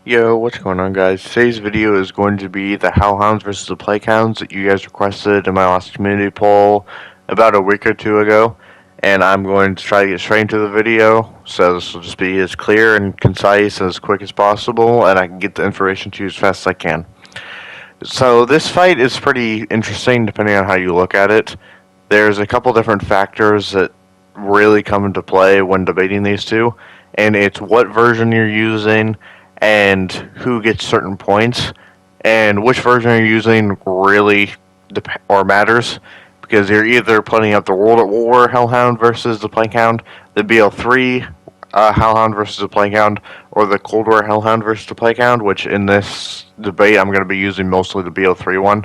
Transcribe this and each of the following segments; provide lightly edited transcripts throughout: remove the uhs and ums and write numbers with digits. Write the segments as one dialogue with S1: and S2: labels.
S1: Yo, what's going on, guys? Today's video is going to be the Hellhounds versus the Plaguehounds that you guys requested in my last community poll about a week or two ago, and I'm going to try to get straight into the video, so this will just be as clear and concise and as quick as possible, and I can get the information to you as fast as I can. So this fight is pretty interesting depending on how you look at it. There's a couple different factors that really come into play when debating these two, and it's what version you're using and who gets certain points, and which version you're using really matters, because you're either putting up the World at War Hellhound versus the Plaguehound, the BL3 Hellhound versus the Plaguehound, or the Cold War Hellhound versus the Plaguehound, which in this debate I'm going to be using mostly the BL3 one,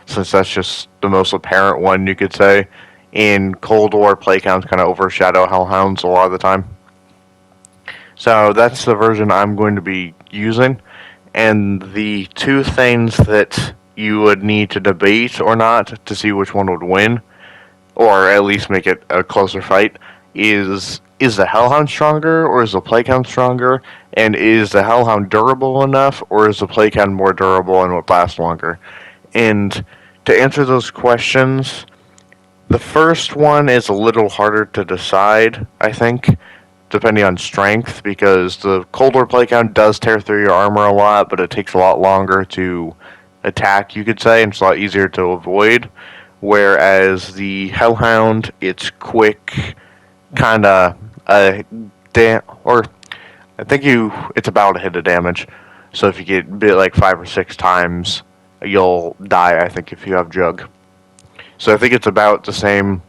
S1: since that's just the most apparent one, you could say. In Cold War, Plaguehounds kind of overshadow Hellhounds a lot of the time. So that's the version I'm going to be using. And the two things that you would need to debate or not to see which one would win, or at least make it a closer fight, is the Hellhound stronger or is the Plaguehound stronger? And is the Hellhound durable enough or is the Plaguehound more durable and would last longer? And to answer those questions, the first one is a little harder to decide, I think, depending on strength, because the Cold War Plaguehound does tear through your armor a lot, but it takes a lot longer to attack, you could say, and it's a lot easier to avoid. Whereas the Hellhound, it's quick, kind of, or I think it's about a hit of damage. So if you get bit like 5 or 6 times, you'll die, I think, if you have Jug. So I think it's about the same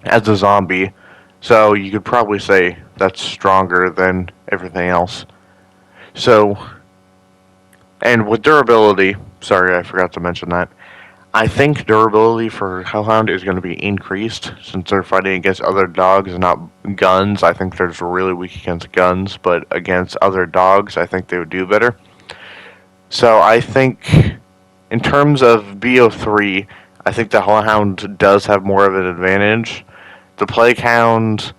S1: as a zombie. So you could probably say that's stronger than everything else. So, and with durability, sorry, I forgot to mention that. I think durability for Hellhound is going to be increased since they're fighting against other dogs and not guns. I think they're really weak against guns, but against other dogs, I think they would do better. So I think, in terms of BO3, I think the Hellhound does have more of an advantage. The Plaguehound,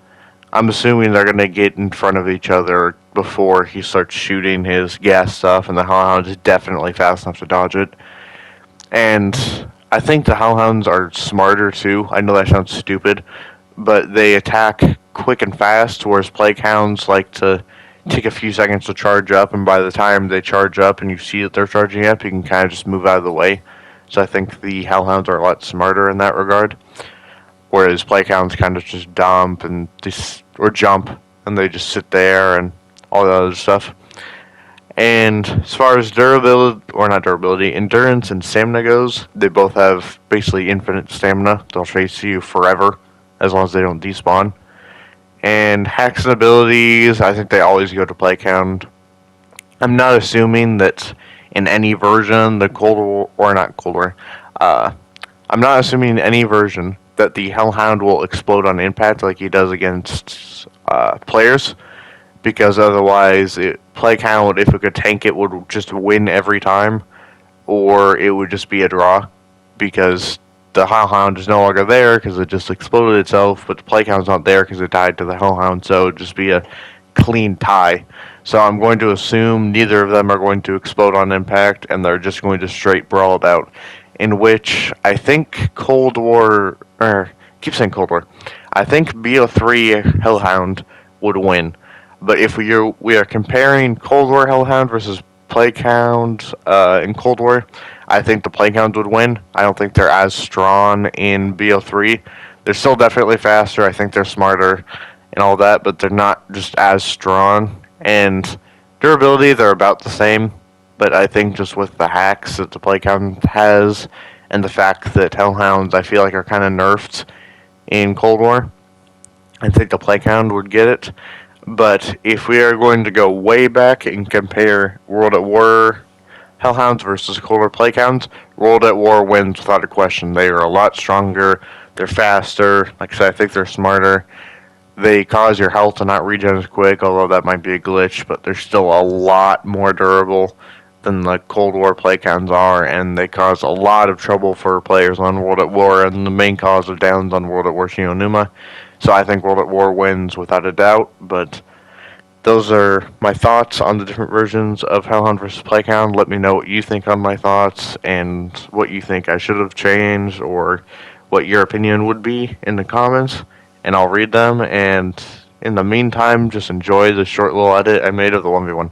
S1: I'm assuming they're going to get in front of each other before he starts shooting his gas stuff, and the Hellhound is definitely fast enough to dodge it. And I think the Hellhounds are smarter too. I know that sounds stupid, but they attack quick and fast, whereas Plaguehounds like to take a few seconds to charge up, and by the time they charge up and you see that they're charging up, you can kind of just move out of the way. So I think the Hellhounds are a lot smarter in that regard. Whereas Plaguehounds kind of just dump and or jump, and they just sit there and all that other stuff. And as far as durability, or not durability, endurance and stamina goes, they both have basically infinite stamina. They'll chase you forever, as long as they don't despawn. And hacks and abilities, I think they always go to Plaguehound. I'm not assuming that in any version, the Cold War, or not Cold War, I'm not assuming in any version that the Hellhound will explode on impact like he does against players, because otherwise, Plaguehound, if it could tank it, would just win every time, or it would just be a draw, because the Hellhound is no longer there because it just exploded itself, but the Plaguehound's not there because it died to the Hellhound, so it would just be a clean tie. So I'm going to assume neither of them are going to explode on impact, and they're just going to straight brawl it out. In which I think Cold War, keep saying Cold War, I think BO3 Hellhound would win. But if we are comparing Cold War Hellhound versus Plaguehound in Cold War, I think the Plaguehound would win. I don't think they're as strong in BO3. They're still definitely faster. I think they're smarter and all that, but they're not just as strong. And durability, they're about the same. But I think just with the hacks that the Plaguehound has, and the fact that Hellhounds, I feel like, are kind of nerfed in Cold War, I think the Plaguehound would get it. But if we are going to go way back and compare World at War Hellhounds versus Cold War Plaguehounds, World at War wins without a question. They are a lot stronger, they're faster, like I said, I think they're smarter. They cause your health to not regen as quick, although that might be a glitch, but they're still a lot more durable than the Cold War Plaguehounds are, and they cause a lot of trouble for players on World at War, and the main cause of downs on World at War Shionuma. So I think World at War wins without a doubt, but those are my thoughts on the different versions of Hellhound versus Plaguehound. Let me know what you think on my thoughts and what you think I should have changed or what your opinion would be in the comments, and I'll read them. And in the meantime, just enjoy the short little edit I made of the 1v1.